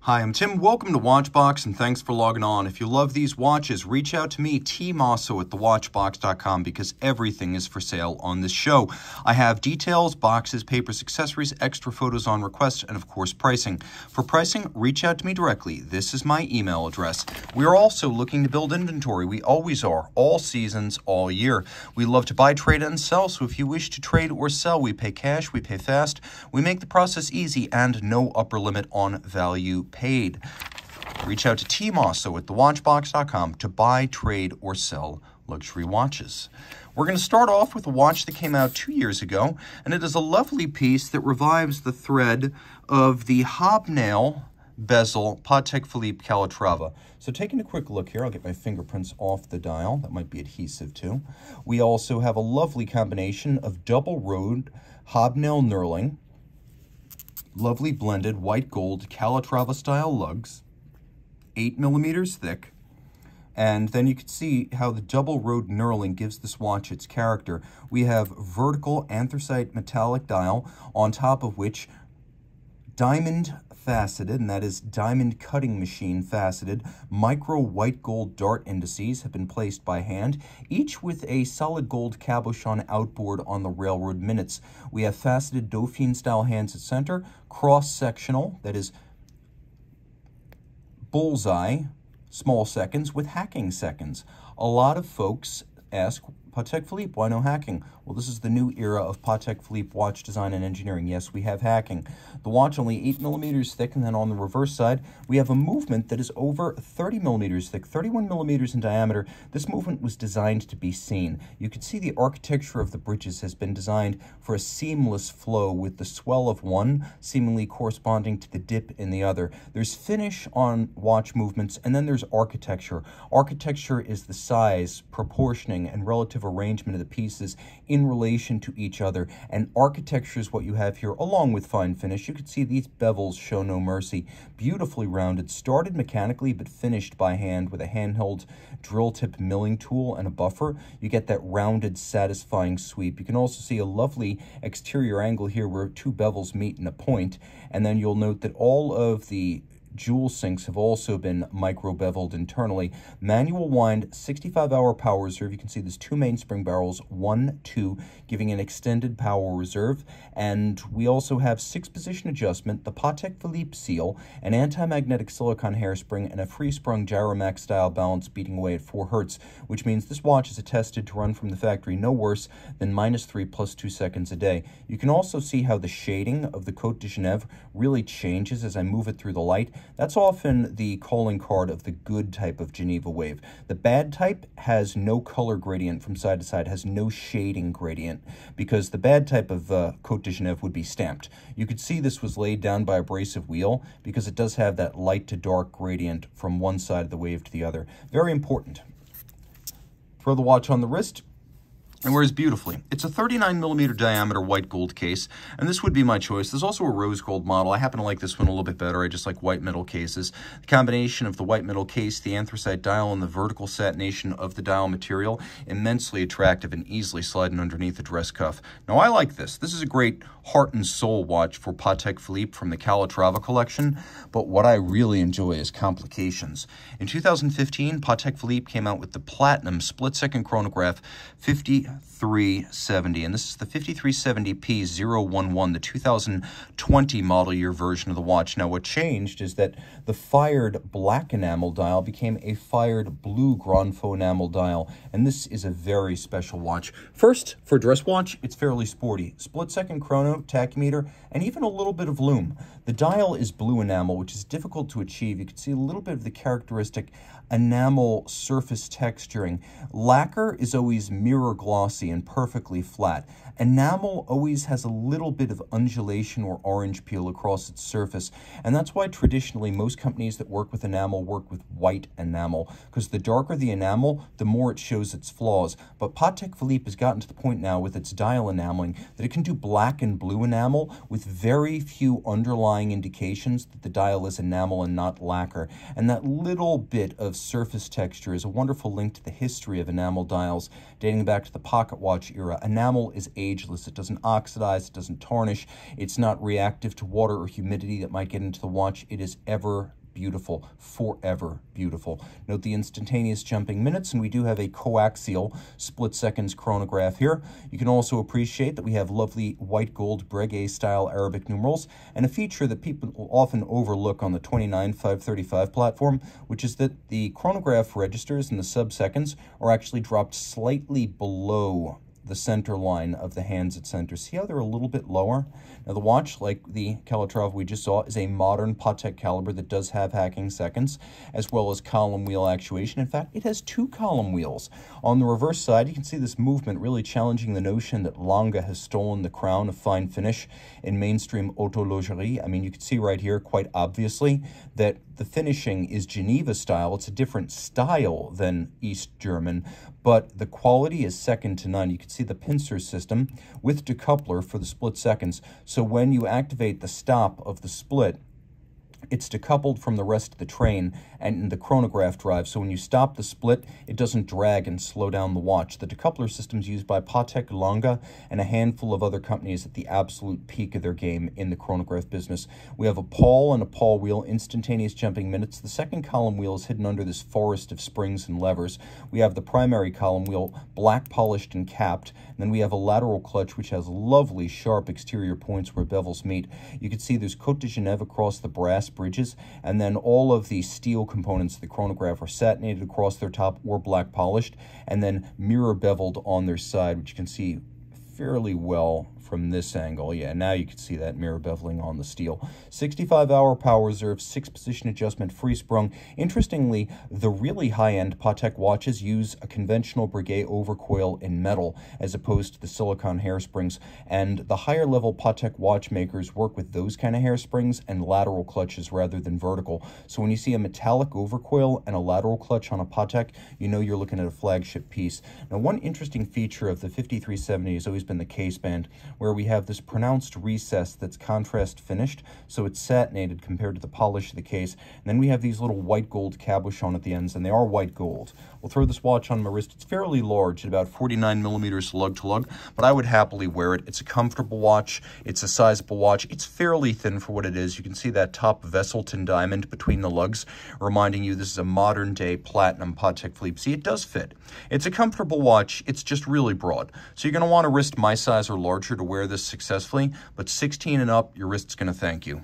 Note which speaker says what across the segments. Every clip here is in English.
Speaker 1: Hi, I'm Tim. Welcome to Watchbox, and thanks for logging on. If you love these watches, reach out to me, Team Mosso at thewatchbox.com, because everything is for sale on this show. I have details, boxes, papers, accessories, extra photos on request, and of course, pricing. For pricing, reach out to me directly. This is my email address. We are also looking to build inventory. We always are, all seasons, all year. We love to buy, trade, and sell, so if you wish to trade or sell, we pay cash, we pay fast, we make the process easy, and no upper limit on value paid. Reach out to Team Mosso at thewatchbox.com to buy, trade, or sell luxury watches. We're going to start off with a watch that came out 2 years ago, and it is a lovely piece that revives the thread of the hobnail bezel Patek Philippe Calatrava. So taking a quick look here, I'll get my fingerprints off the dial. That might be adhesive too. We also have a lovely combination of double-rowed hobnail knurling, lovely blended white gold Calatrava style lugs, 8 millimeters thick, and then you can see how the double rowed knurling gives this watch its character. We have vertical anthracite metallic dial, on top of which diamond faceted, and that is diamond cutting machine faceted, micro white gold dart indices have been placed by hand, each with a solid gold cabochon outboard on the railroad minutes. We have faceted Dauphine style hands at center, cross-sectional, that is bullseye, small seconds with hacking seconds. A lot of folks ask, Patek Philippe, why no hacking? Well, this is the new era of Patek Philippe watch design and engineering. Yes, we have hacking. The watch only 8 millimeters thick, and then on the reverse side, we have a movement that is over 30 millimeters thick, 31 millimeters in diameter. This movement was designed to be seen. You can see the architecture of the bridges has been designed for a seamless flow, with the swell of one seemingly corresponding to the dip in the other. There's finish on watch movements, and then there's architecture. Architecture is the size, proportioning, and relative arrangement of the pieces in relation to each other, and architecture is what you have here, along with fine finish. You can see these bevels show no mercy. Beautifully rounded, started mechanically but finished by hand with a handheld drill tip milling tool and a buffer. You get that rounded, satisfying sweep. You can also see a lovely exterior angle here where two bevels meet in a point, and then you'll note that all of the jewel sinks have also been micro-beveled internally. Manual wind, 65-hour power reserve. You can see there's two mainspring barrels, 1, 2, giving an extended power reserve. And we also have 6-position adjustment, the Patek Philippe seal, an anti-magnetic silicone hairspring, and a free-sprung Gyromax style balance beating away at 4 Hertz, which means this watch is attested to run from the factory no worse than -3 + 2 seconds a day. You can also see how the shading of the Côte de Genève really changes as I move it through the light. That's often the calling card of the good type of Geneva wave. The bad type has no color gradient from side to side, has no shading gradient, because the bad type of Côte de Genève would be stamped. You could see this was laid down by abrasive wheel because it does have that light to dark gradient from one side of the wave to the other. Very important. Throw the watch on the wrist. And wears beautifully. It's a 39 millimeter diameter white gold case, and this would be my choice. There's also a rose gold model. I happen to like this one a little bit better. I just like white metal cases. The combination of the white metal case, the anthracite dial, and the vertical satination of the dial material, immensely attractive and easily sliding underneath the dress cuff. Now, I like this. This is a great heart and soul watch for Patek Philippe from the Calatrava collection, but what I really enjoy is complications. In 2015, Patek Philippe came out with the platinum split-second chronograph 5370, and this is the 5370P011, the 2020 model year version of the watch. Now, what changed is that the fired black enamel dial became a fired blue Grand Faux enamel dial, and this is a very special watch. First, for a dress watch, it's fairly sporty. Split-second chrono, tachymeter, and even a little bit of lume. The dial is blue enamel, which is difficult to achieve. You can see a little bit of the characteristic enamel surface texturing. Lacquer is always mirror glossy and perfectly flat. Enamel always has a little bit of undulation or orange peel across its surface, and that's why traditionally most companies that work with enamel work with white enamel, because the darker the enamel, the more it shows its flaws. But Patek Philippe has gotten to the point now with its dial enameling that it can do black and blue enamel with very few underlying underlying indications that the dial is enamel and not lacquer. And that little bit of surface texture is a wonderful link to the history of enamel dials dating back to the pocket watch era. Enamel is ageless. It doesn't oxidize, it doesn't tarnish, it's not reactive to water or humidity that might get into the watch. It is ever beautiful, forever beautiful. Note the instantaneous jumping minutes, and we do have a coaxial split seconds chronograph here. You can also appreciate that we have lovely white gold Breguet style Arabic numerals, and a feature that people often overlook on the 29535 platform, which is that the chronograph registers in the sub-seconds are actually dropped slightly below the center line of the hands at center. See how they're a little bit lower? Now the watch, like the Calatrava we just saw, is a modern Patek caliber that does have hacking seconds, as well as column wheel actuation. In fact, it has 2 column wheels. On the reverse side, you can see this movement really challenging the notion that Lange has stolen the crown of fine finish in mainstream horologerie. I mean, you can see right here, quite obviously, that the finishing is Geneva style. It's a different style than East German, but the quality is second to none. You can see the pincer system with decoupler for the split seconds. So when you activate the stop of the split, it's decoupled from the rest of the train and the chronograph drive, so when you stop the split, it doesn't drag and slow down the watch. The decoupler system is used by Patek, Lange, and a handful of other companies at the absolute peak of their game in the chronograph business. We have a pawl and a pawl wheel, instantaneous jumping minutes. The second column wheel is hidden under this forest of springs and levers. We have the primary column wheel, black polished and capped, and then we have a lateral clutch which has lovely sharp exterior points where bevels meet. You can see there's Côte de Genève across the brass bridges, and then all of the steel components of the chronograph are satinated across their top or black polished, and then mirror beveled on their side, which you can see fairly well from this angle. Yeah, now you can see that mirror beveling on the steel. 65-hour power reserve, 6-position adjustment, free sprung. Interestingly, the really high-end Patek watches use a conventional Breguet overcoil in metal as opposed to the silicone hairsprings, and the higher-level Patek watchmakers work with those kind of hairsprings and lateral clutches rather than vertical. So when you see a metallic overcoil and a lateral clutch on a Patek, you know you're looking at a flagship piece. Now, one interesting feature of the 5370 has always been the case band, where we have this pronounced recess that's contrast finished, so it's satinated compared to the polish of the case. And then we have these little white gold cabochons at the ends, and they are white gold. We'll throw this watch on my wrist. It's fairly large, at about 49 millimeters lug to lug, but I would happily wear it. It's a comfortable watch. It's a sizable watch. It's fairly thin for what it is. You can see that top Vesselton diamond between the lugs, reminding you this is a modern-day platinum Patek Philippe. See, it does fit. It's a comfortable watch. It's just really broad. So you're going to want a wrist my size or larger to wear this successfully, but 16 and up, your wrist's going to thank you.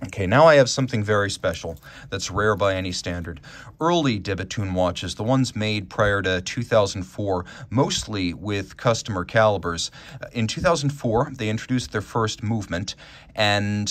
Speaker 1: Okay, now I have something very special that's rare by any standard. Early de Bethune watches, the ones made prior to 2004, mostly with customer calibers. In 2004, they introduced their first movement, and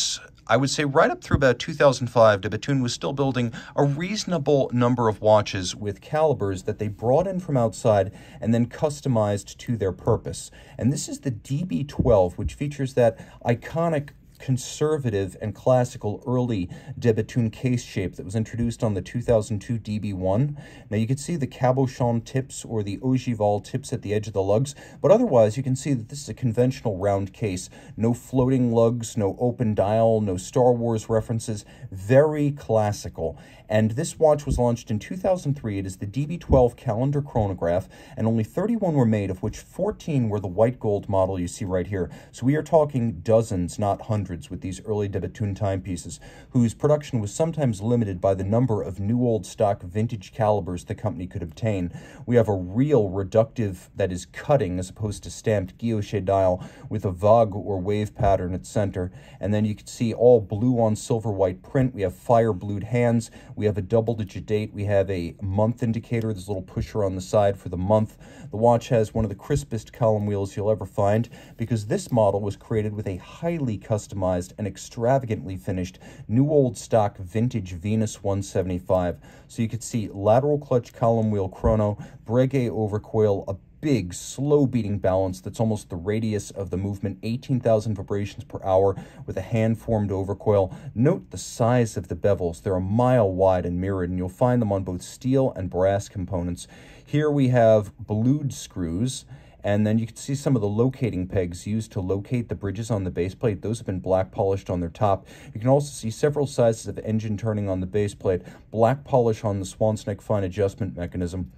Speaker 1: I would say right up through about 2005, de Bethune was still building a reasonable number of watches with calibers that they brought in from outside and then customized to their purpose. And this is the DB12, which features that iconic conservative and classical early de Bethune case shape that was introduced on the 2002 DB1. Now you can see the cabochon tips or the ogival tips at the edge of the lugs, but otherwise you can see that this is a conventional round case. No floating lugs, no open dial, no Star Wars references, very classical. And this watch was launched in 2003. It is the DB12 calendar chronograph, and only 31 were made, of which 14 were the white gold model you see right here. So we are talking dozens, not hundreds, with these early de Bethune timepieces, whose production was sometimes limited by the number of new old stock vintage calibers the company could obtain. We have a real reductive, that is cutting as opposed to stamped guilloche dial with a vogue or wave pattern at center. And then you can see all blue on silver white print. We have fire blued hands. We have a double-digit date. We have a month indicator. There's a little pusher on the side for the month. The watch has one of the crispest column wheels you'll ever find, because this model was created with a highly customized and extravagantly finished new old stock vintage Venus 175. So you could see lateral clutch column wheel chrono, Breguet overcoil, a big, slow-beating balance that's almost the radius of the movement, 18,000 vibrations per hour with a hand-formed overcoil. Note the size of the bevels. They're a mile wide and mirrored, and you'll find them on both steel and brass components. Here we have blued screws, And then you can see some of the locating pegs used to locate the bridges on the base plate. Those have been black polished on their top. You can also see several sizes of engine turning on the base plate, black polish on the swan's neck fine adjustment mechanism,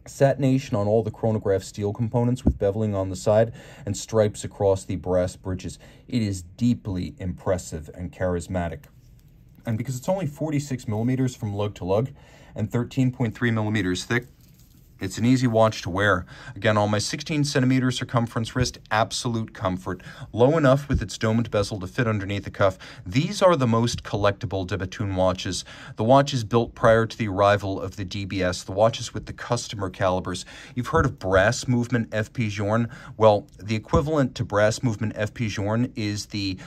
Speaker 1: satination on all the chronograph steel components with beveling on the side, and stripes across the brass bridges. It is deeply impressive and charismatic. And because it's only 46 millimeters from lug to lug and 13.3 millimeters thick, it's an easy watch to wear. Again, on my 16 centimeter circumference wrist, absolute comfort. Low enough with its domed bezel to fit underneath the cuff. These are the most collectible de Bethune watches. The watches built prior to the arrival of the DBS, the watches with the customer calibers. You've heard of brass movement FP Journe. Well, the equivalent to brass movement FP Journe is the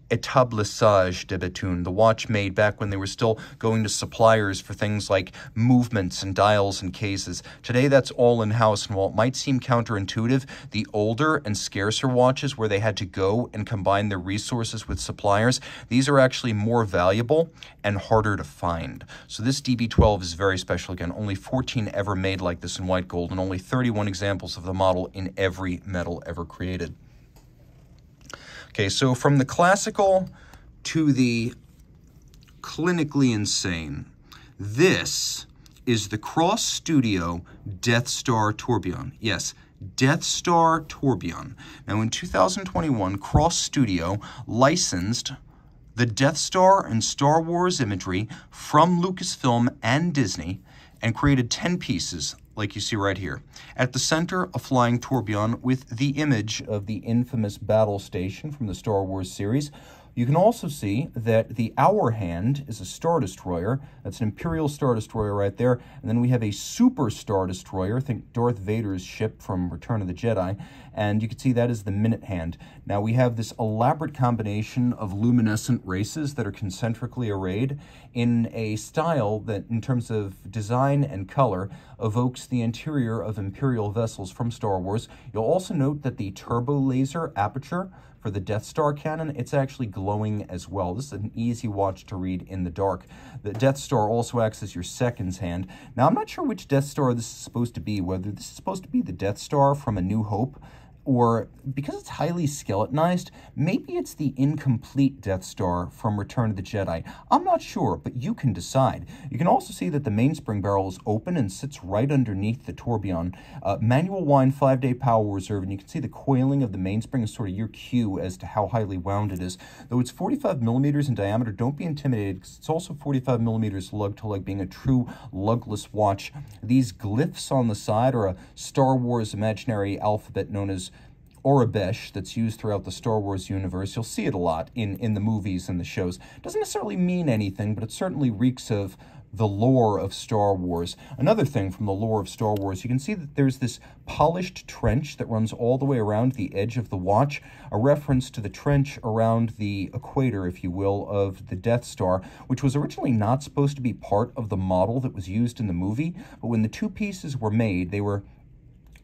Speaker 1: établissage de Bethune, the watch made back when they were still going to suppliers for things like movements and dials and cases. Today, that's all in-house, and while it might seem counterintuitive, the older and scarcer watches where they had to go and combine their resources with suppliers, these are actually more valuable and harder to find. So this DB12 is very special. Again, only 14 ever made like this in white gold, and only 31 examples of the model in every metal ever created. Okay, so from the classical to the clinically insane, this is the Cross Studio Death Star tourbillon. Yes, Death Star tourbillon. Now, in 2021, Cross Studio licensed the Death Star and Star Wars imagery from Lucasfilm and Disney and created 10 pieces like you see right here. At the center, a flying tourbillon with the image of the infamous battle station from the Star Wars series. You can also see that the hour hand is a Star Destroyer. That's an Imperial Star Destroyer right there. And then we have a Super Star Destroyer, think Darth Vader's ship from Return of the Jedi. And you can see that is the Minute Hand. Now we have this elaborate combination of luminescent races that are concentrically arrayed in a style that, in terms of design and color, evokes the interior of Imperial vessels from Star Wars. You'll also note that the turbo laser aperture for the Death Star cannon, it's actually glowing as well. This is an easy watch to read in the dark. The Death Star also acts as your seconds hand. Now, I'm not sure which Death Star this is supposed to be, whether this is supposed to be the Death Star from A New Hope, or because it's highly skeletonized, maybe it's the incomplete Death Star from Return of the Jedi. I'm not sure, but you can decide. You can also see that the mainspring barrel is open and sits right underneath the tourbillon. Manual wind 5-day power reserve, and you can see the coiling of the mainspring is sort of your cue as to how highly wound it is. Though it's 45 millimeters in diameter, don't be intimidated, because it's also 45 millimeters lug to lug, being a true lugless watch. These glyphs on the side are a Star Wars imaginary alphabet known as Orabesh that's used throughout the Star Wars universe. You'll see it a lot in the movies and the shows. Doesn't necessarily mean anything, but it certainly reeks of the lore of Star Wars. Another thing from the lore of Star Wars, you can see that there's this polished trench that runs all the way around the edge of the watch, a reference to the trench around the equator, if you will, of the Death Star, which was originally not supposed to be part of the model that was used in the movie, but when the two pieces were made, they were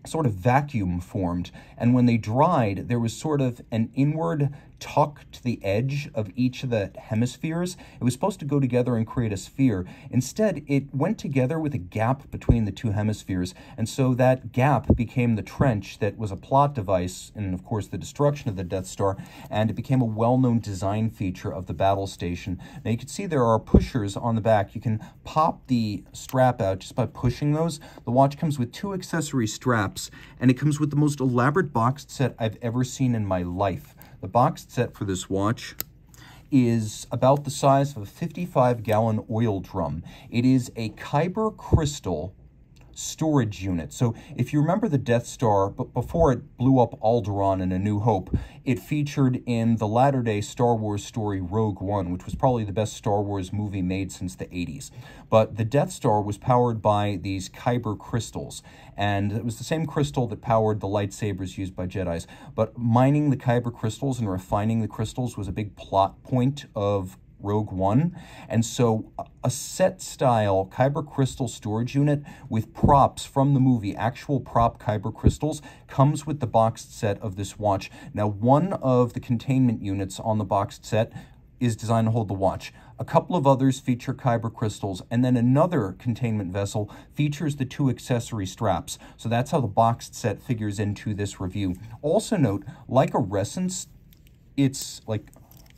Speaker 1: sort of vacuum formed, and when they dried, there was sort of an inward tuck to the edge of each of the hemispheres. It was supposed to go together and create a sphere. Instead, it went together with a gap between the two hemispheres, and so that gap became the trench that was a plot device, and of course the destruction of the Death Star, and it became a well-known design feature of the battle station. Now you can see there are pushers on the back. You can pop the strap out just by pushing those. The watch comes with 2 accessory straps, and it comes with the most elaborate boxed set I've ever seen in my life. The boxed set for this watch is about the size of a 55-gallon oil drum. It is a Kyber crystal storage unit. So if you remember the Death Star, but before it blew up Alderaan in A New Hope, it featured in the latter-day Star Wars story Rogue One, which was probably the best Star Wars movie made since the 80s. But the Death Star was powered by these Kyber crystals, and it was the same crystal that powered the lightsabers used by Jedis. But mining the Kyber crystals and refining the crystals was a big plot point of Rogue One, and so a set-style Kyber crystal storage unit with props from the movie, actual prop Kyber crystals, comes with the boxed set of this watch. Now, one of the containment units on the boxed set is designed to hold the watch. A couple of others feature kyber crystals, and then another containment vessel features the 2 accessory straps. So that's how the boxed set figures into this review. Also note, like a Resence, it's like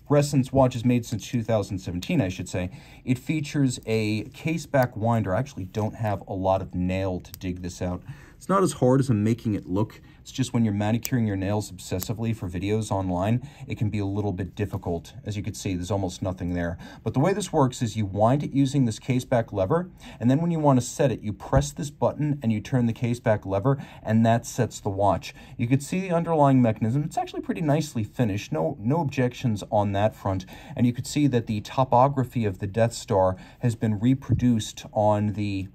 Speaker 1: Resence watches made since 2017, I should say. It features a case-back winder. I actually don't have a lot of nail to dig this out. It's not as hard as I'm making it look. It's just when you're manicuring your nails obsessively for videos online, it can be a little bit difficult. As you can see, there's almost nothing there. But the way this works is you wind it using this case-back lever, and then when you want to set it, you press this button and you turn the case-back lever, and that sets the watch. You can see the underlying mechanism. It's actually pretty nicely finished. No objections on that front. And you could see that the topography of the Death Star has been reproduced on the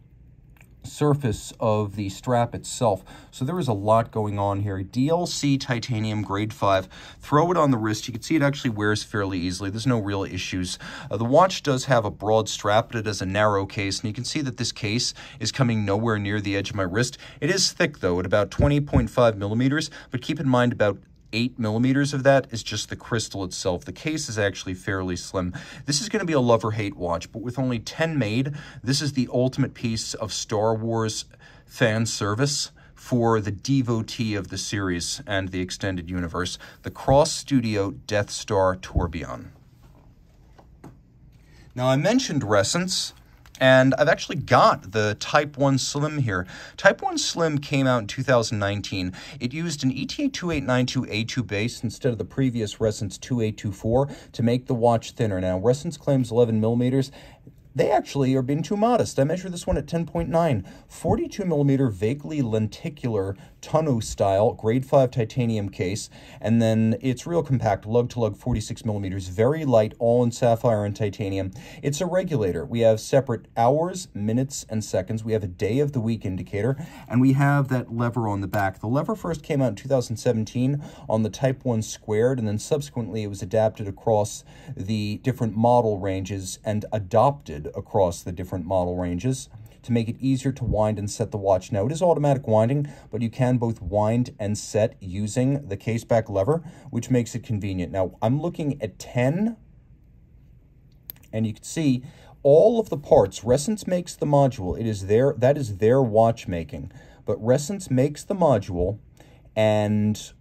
Speaker 1: surface of the strap itself. So there is a lot going on here. DLC titanium grade 5. Throw it on the wrist. You can see it actually wears fairly easily. There's no real issues. The watch does have a broad strap, but it has a narrow case, and you can see that this case is coming nowhere near the edge of my wrist. It is thick, though, at about 20.5 millimeters, but keep in mind about 8 millimeters of that is just the crystal itself. The case is actually fairly slim. This is going to be a love or hate watch, but with only 10 made, this is the ultimate piece of Star Wars fan service for the devotee of the series and the extended universe, the Cross Studio Death Star Tourbillon. Now, I mentioned Resence, and I've actually got the Type 1 Slim here. Type 1 Slim came out in 2019. It used an ETA 2892A2 base instead of the previous Resence 2824 to make the watch thinner. Now, Resence claims 11 millimeters. They actually are being too modest. I measured this one at 10.9. 42 millimeter vaguely lenticular tonneau style grade 5 titanium case, and then it's real compact, lug to lug 46 millimeters, very light, all in sapphire and titanium. It's a regulator. We have separate hours, minutes, and seconds. We have a day of the week indicator, and we have that lever on the back. The lever first came out in 2017 on the Type 1 squared, and then subsequently it was adapted across the different model ranges and adopted across the different model ranges to make it easier to wind and set the watch. Now, it is automatic winding, but you can both wind and set using the case-back lever, which makes it convenient. Now, I'm looking at 10, and you can see all of the parts. Resence makes the module. That is their watchmaking. But Resence makes the module, and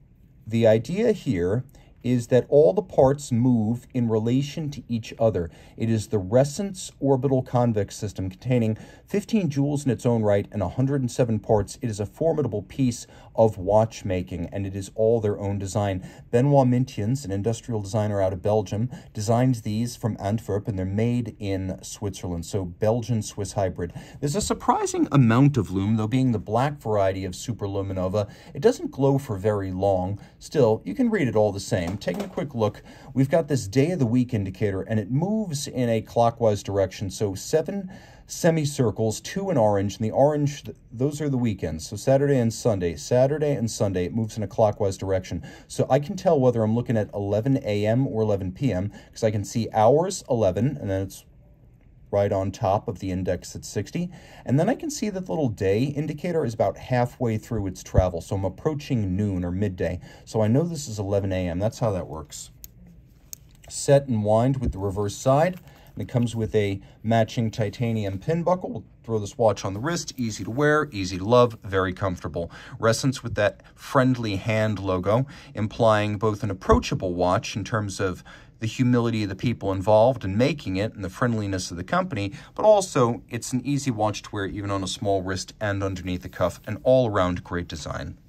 Speaker 1: the idea here is that all the parts move in relation to each other. It is the Resence orbital convex system containing 15 jewels in its own right and 107 parts. It is a formidable piece of watchmaking, and it is all their own design. Benoit Mintiens, an industrial designer out of Belgium, designed these from Antwerp, and they're made in Switzerland, so Belgian-Swiss hybrid. There's a surprising amount of lume, though being the black variety of Superluminova, it doesn't glow for very long. Still, you can read it all the same. Taking a quick look, we've got this day of the week indicator, and it moves in a clockwise direction. So 7 semicircles, 2 in orange, and the orange, those are the weekends. So Saturday and Sunday, it moves in a clockwise direction. So I can tell whether I'm looking at 11 a.m. or 11 p.m. because I can see hours 11, and then it's right on top of the index at 60. And then I can see that the little day indicator is about halfway through its travel. So I'm approaching noon or midday. So I know this is 11 a.m. That's how that works. Set and wind with the reverse side. And it comes with a matching titanium pin buckle. We'll throw this watch on the wrist. Easy to wear, easy to love, very comfortable. Resence with that friendly hand logo, implying both an approachable watch in terms of the humility of the people involved in making it and the friendliness of the company, but also it's an easy watch to wear even on a small wrist and underneath the cuff, and all-around great design.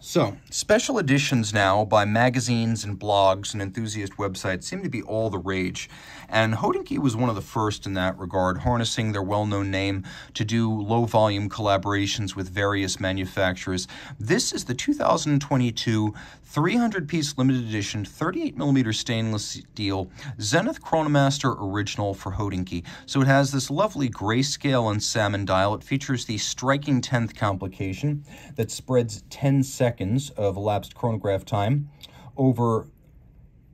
Speaker 1: So, special editions now by magazines and blogs and enthusiast websites seem to be all the rage, and Hodinkee was one of the first in that regard, harnessing their well-known name to do low-volume collaborations with various manufacturers. This is the 2022 300-piece limited edition 38mm stainless steel Zenith Chronomaster Original for Hodinkee. So it has this lovely grayscale and salmon dial. It features the striking 10th complication that spreads 10 seconds of elapsed chronograph time over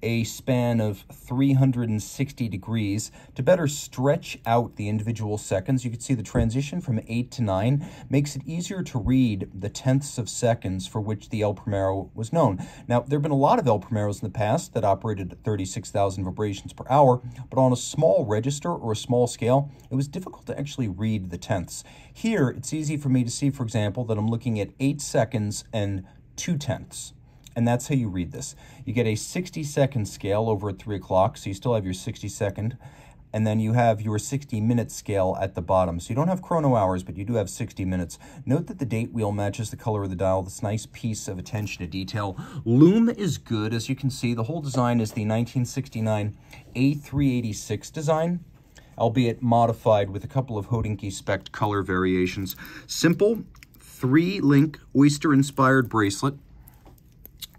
Speaker 1: a span of 360 degrees to better stretch out the individual seconds. You can see the transition from 8 to 9 makes it easier to read the tenths of seconds for which the El Primero was known. Now, there have been a lot of El Primeros in the past that operated at 36,000 vibrations per hour, but on a small register or a small scale, it was difficult to actually read the tenths. Here, it's easy for me to see, for example, that I'm looking at 8 seconds and 2 tenths. And that's how you read this. You get a 60-second scale over at 3 o'clock, so you still have your 60-second, and then you have your 60-minute scale at the bottom. So you don't have chrono hours, but you do have 60 minutes. Note that the date wheel matches the color of the dial, this nice piece of attention to detail. Lume is good, as you can see. The whole design is the 1969 A386 design, albeit modified with a couple of Hodinkee spec color variations. Simple, 3-link oyster-inspired bracelet.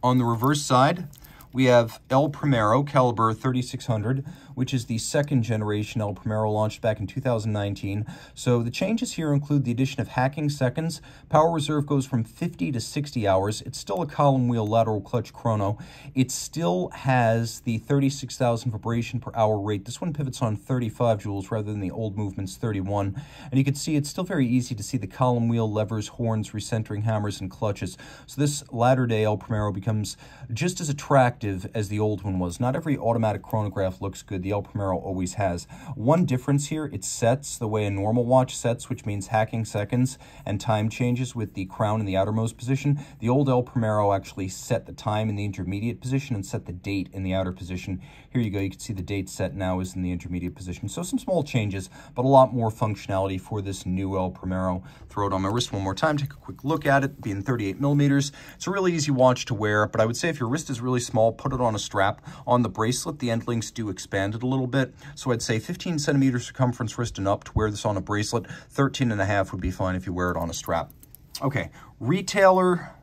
Speaker 1: On the reverse side, we have El Primero caliber 3600, which is the second generation El Primero launched back in 2019. So the changes here include the addition of hacking seconds. Power reserve goes from 50 to 60 hours. It's still a column wheel lateral clutch chrono. It still has the 36,000 vibration per hour rate. This one pivots on 35 joules rather than the old movement's 31. And you can see it's still very easy to see the column wheel, levers, horns, recentering hammers, and clutches. So this latter day El Primero becomes just as attractive as the old one was. Not every automatic chronograph looks good. The El Primero always has. One difference here, it sets the way a normal watch sets, which means hacking seconds and time changes with the crown in the outermost position. The old El Primero actually set the time in the intermediate position and set the date in the outer position. Here you go. You can see the date set now is in the intermediate position. So some small changes, but a lot more functionality for this new El Primero. Throw it on my wrist one more time. Take a quick look at it, being 38 millimeters. It's a really easy watch to wear, but I would say if your wrist is really small, put it on a strap. On the bracelet, the end links do expand it a little bit. So I'd say 15 centimeters circumference wrist and up to wear this on a bracelet. 13.5 would be fine if you wear it on a strap. Okay, retailer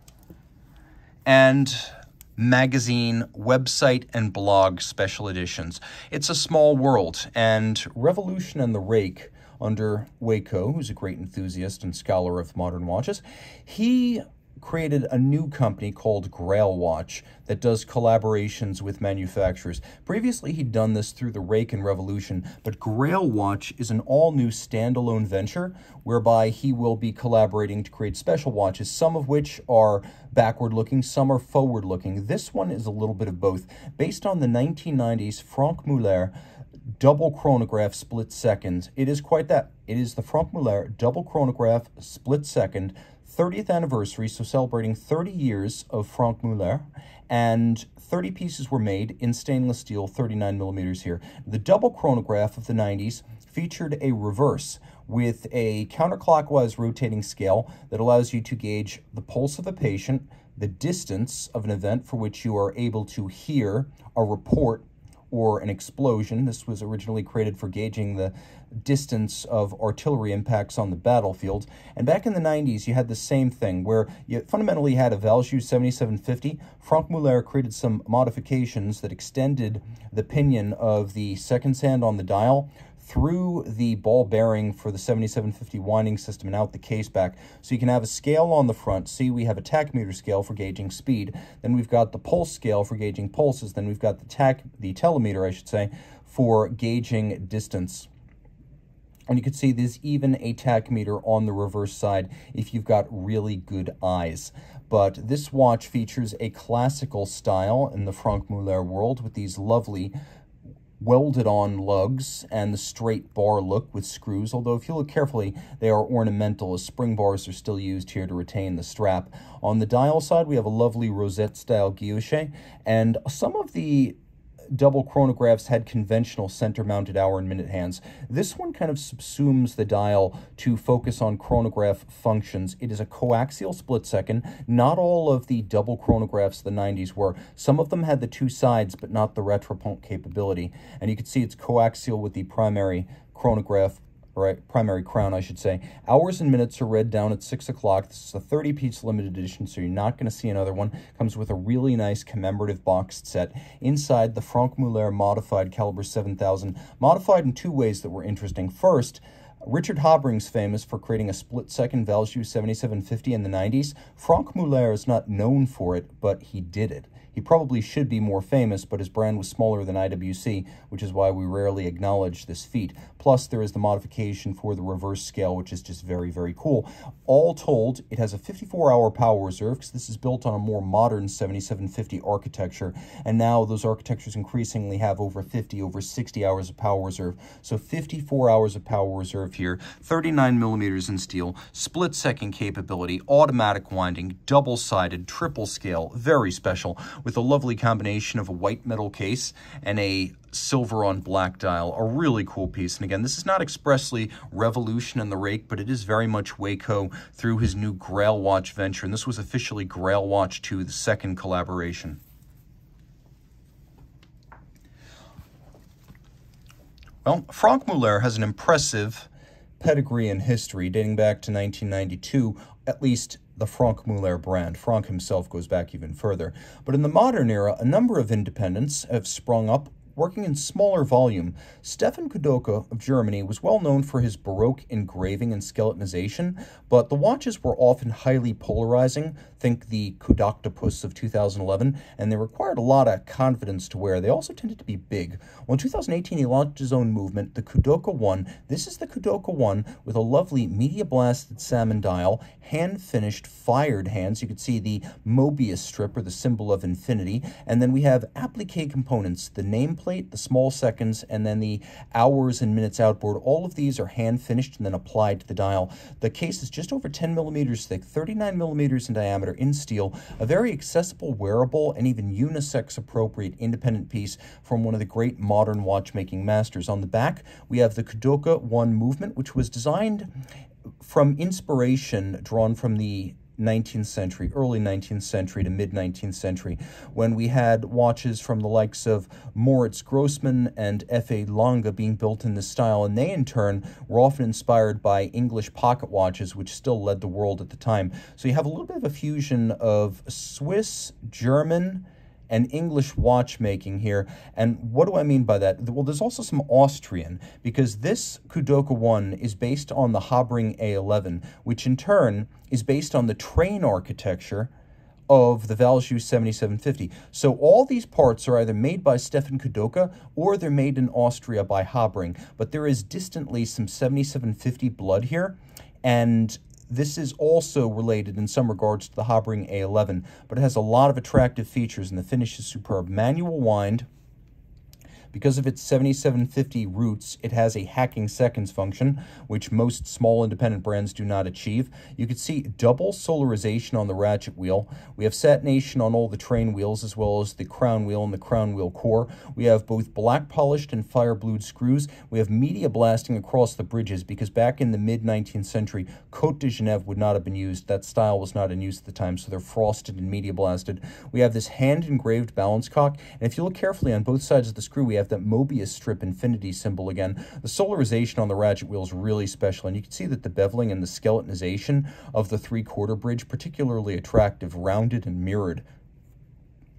Speaker 1: and magazine, website, and blog special editions. It's a small world, and Revolution and the Rake under Waco, who's a great enthusiast and scholar of modern watches, he created a new company called Grail Watch that does collaborations with manufacturers. Previously, he'd done this through the Rake and Revolution, but Grail Watch is an all-new standalone venture whereby he will be collaborating to create special watches, some of which are backward-looking, some are forward-looking. This one is a little bit of both. Based on the 1990s Franck Muller double chronograph split second, it is quite that. It is the Franck Muller double chronograph split second 30th anniversary, so celebrating 30 years of Franck Muller, and 30 pieces were made in stainless steel, 39 millimeters here. The double chronograph of the 90s featured a reverse with a counterclockwise rotating scale that allows you to gauge the pulse of a patient, the distance of an event for which you are able to hear a report or an explosion. This was originally created for gauging the distance of artillery impacts on the battlefield. And back in the 90s, you had the same thing where you fundamentally had a Valjoux 7750. Franck Muller created some modifications that extended the pinion of the seconds hand on the dial through the ball bearing for the 7750 winding system and out the case back. So you can have a scale on the front. See, we have a tachymeter scale for gauging speed. Then we've got the pulse scale for gauging pulses. Then we've got the telemeter, I should say, for gauging distance. And you can see there's even a tachymeter on the reverse side if you've got really good eyes. But this watch features a classical style in the Franck Muller world with these lovely welded-on lugs and the straight bar look with screws, although if you look carefully, they are ornamental, as spring bars are still used here to retain the strap. On the dial side, we have a lovely rosette-style guilloche, and some of the double chronographs had conventional center-mounted hour and minute hands. This one kind of subsumes the dial to focus on chronograph functions. It is a coaxial split second. Not all of the double chronographs of the 90s were. Some of them had the two sides, but not the retropont capability. And you can see it's coaxial with the primary chronograph, right, primary crown, I should say. Hours and minutes are read down at 6 o'clock. This is a 30-piece limited edition, so you're not going to see another one. Comes with a really nice commemorative boxed set. Inside, the Franck Muller modified caliber 7000, modified in two ways that were interesting. First, Richard Hobring's famous for creating a split-second Valjoux 7750 in the 90s. Franck Muller is not known for it, but he did it. He probably should be more famous, but his brand was smaller than IWC, which is why we rarely acknowledge this feat. Plus, there is the modification for the reverse scale, which is just very, very cool. All told, it has a 54-hour power reserve, because this is built on a more modern 7750 architecture, and now those architectures increasingly have over 50, over 60 hours of power reserve. So 54 hours of power reserve here, 39 millimeters in steel, split-second capability, automatic winding, double-sided, triple scale, very special, with a lovely combination of a white metal case and a silver on black dial. A really cool piece. And again, this is not expressly Revolution in the rake, but it is very much Waco through his new Grail Watch venture. And this was officially Grail Watch 2, the second collaboration. Well, Franck Muller has an impressive pedigree and history dating back to 1992, at least the Franck Muller brand. Franck himself goes back even further. But in the modern era, a number of independents have sprung up, working in smaller volume. Stefan Kadoka of Germany was well known for his Baroque engraving and skeletonization, but the watches were often highly polarizing. Think the Kodoctopus of 2011, and they required a lot of confidence to wear. They also tended to be big. Well, in 2018, he launched his own movement, the Kadoka One. This is the Kadoka One with a lovely media-blasted salmon dial, hand-finished fired hands. You can see the Mobius strip, or the symbol of infinity, and then we have applique components, the nameplate, the small seconds, and then the hours and minutes outboard. All of these are hand-finished and then applied to the dial. The case is just over 10 millimeters thick, 39 millimeters in diameter, in steel, a very accessible, wearable, and even unisex-appropriate independent piece from one of the great modern watchmaking masters. On the back, we have the Kadoka One movement, which was designed from inspiration drawn from the 19th century, early 19th century to mid-19th century, when we had watches from the likes of Moritz Grossmann and F.A. Lange being built in this style, and they in turn were often inspired by English pocket watches, which still led the world at the time. So you have a little bit of a fusion of Swiss, German, and English watchmaking here. And what do I mean by that? Well, there's also some Austrian, because this Kadoka One is based on the Habring A11, which in turn is based on the train architecture of the Valjoux 7750. So all these parts are either made by Stefan Kadoka or they're made in Austria by Habring. But there is distantly some 7750 blood here, and this is also related in some regards to the Habring A11, but it has a lot of attractive features, and the finish is superb. Manual wind. Because of its 7750 roots, it has a hacking seconds function, which most small independent brands do not achieve. You can see double solarization on the ratchet wheel. We have satination on all the train wheels, as well as the crown wheel and the crown wheel core. We have both black polished and fire blued screws. We have media blasting across the bridges, because back in the mid-19th century, Côte de Genève would not have been used. That style was not in use at the time, so they're frosted and media blasted. We have this hand-engraved balance cock, and if you look carefully on both sides of the screw, we have that Mobius strip infinity symbol again. The solarization on the ratchet wheel is really special, and you can see that the beveling and the skeletonization of the three-quarter bridge, particularly attractive, rounded and mirrored.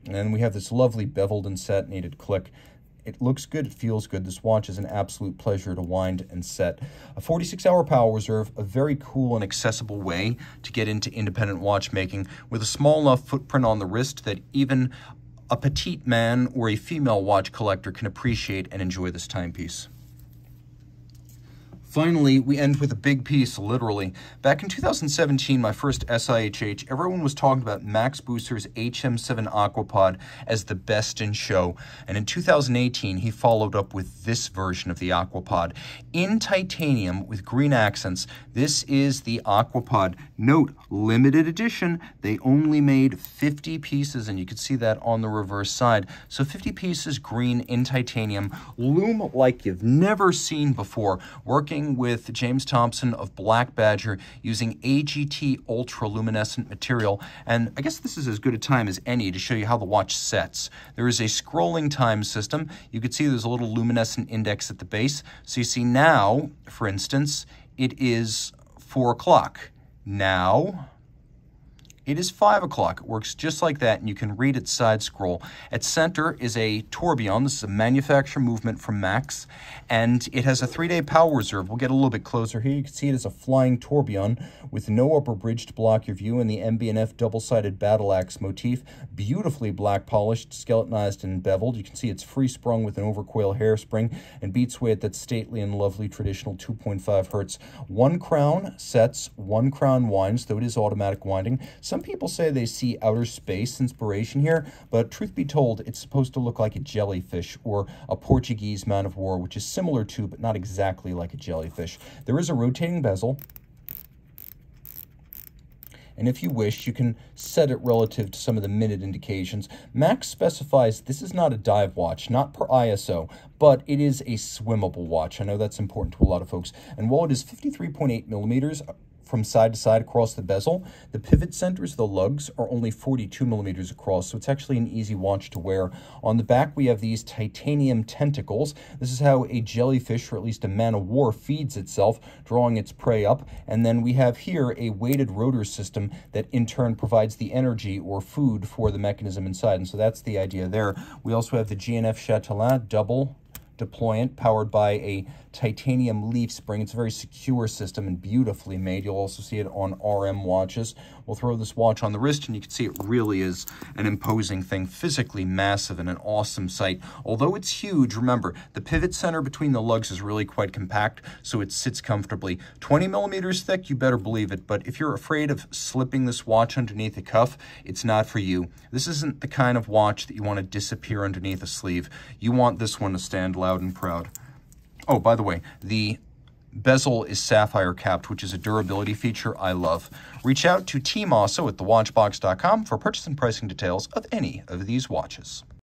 Speaker 1: And we have this lovely beveled and satinated click. It looks good, it feels good. This watch is an absolute pleasure to wind and set. A 46-hour power reserve, a very cool and accessible way to get into independent watchmaking, with a small enough footprint on the wrist that even a petite man or a female watch collector can appreciate and enjoy this timepiece. Finally, we end with a big piece, literally. Back in 2017, my first SIHH, everyone was talking about Max Büsser's HM7 Aquapod as the best in show. And in 2018, he followed up with this version of the Aquapod. In titanium with green accents, this is the Aquapod. Note, limited edition. They only made 50 pieces, and you can see that on the reverse side. So 50 pieces green in titanium, lume like you've never seen before, working with James Thompson of Black Badger using AGT ultra-luminescent material. And I guess this is as good a time as any to show you how the watch sets. There is a scrolling time system. You can see there's a little luminescent index at the base. So you see now, for instance, it is 4 o'clock. Now It is 5 o'clock. It works just like that, and you can read its side scroll. At center is a tourbillon. This is a manufacturer movement from Max, and it has a 3-day power reserve. We'll get a little bit closer here. You can see it as a flying tourbillon with no upper bridge to block your view, and the MB&F double-sided battle axe motif, beautifully black polished, skeletonized, and beveled. You can see it's free-sprung with an overcoil hairspring and beats away at that stately and lovely traditional 2.5 hertz. 1 crown sets, 1 crown winds, though it is automatic winding. Some people say they see outer space inspiration here, but truth be told, it's supposed to look like a jellyfish or a Portuguese man of war, which is similar to, but not exactly like a jellyfish. There is a rotating bezel, and if you wish, you can set it relative to some of the minute indications. Max specifies this is not a dive watch, not per ISO, but it is a swimmable watch. I know that's important to a lot of folks. And while it is 53.8 millimeters from side to side across the bezel, the pivot centers, the lugs, are only 42 millimeters across, so it's actually an easy watch to wear. On the back, we have these titanium tentacles. This is how a jellyfish, or at least a man of war, feeds itself, drawing its prey up. And then we have here a weighted rotor system that in turn provides the energy or food for the mechanism inside. And so that's the idea there. We also have the GNF Chatelain double deployant powered by a titanium leaf spring. It's a very secure system and beautifully made. You'll also see it on RM watches. We'll throw this watch on the wrist and you can see it really is an imposing thing, physically massive and an awesome sight. Although it's huge, remember, the pivot center between the lugs is really quite compact, so it sits comfortably. 20 millimeters thick, you better believe it, but if you're afraid of slipping this watch underneath a cuff, it's not for you. This isn't the kind of watch that you want to disappear underneath a sleeve. You want this one to stand loud and proud. Oh, by the way, the bezel is sapphire capped, which is a durability feature I love. Reach out to Team Mosso at thewatchbox.com for purchase and pricing details of any of these watches.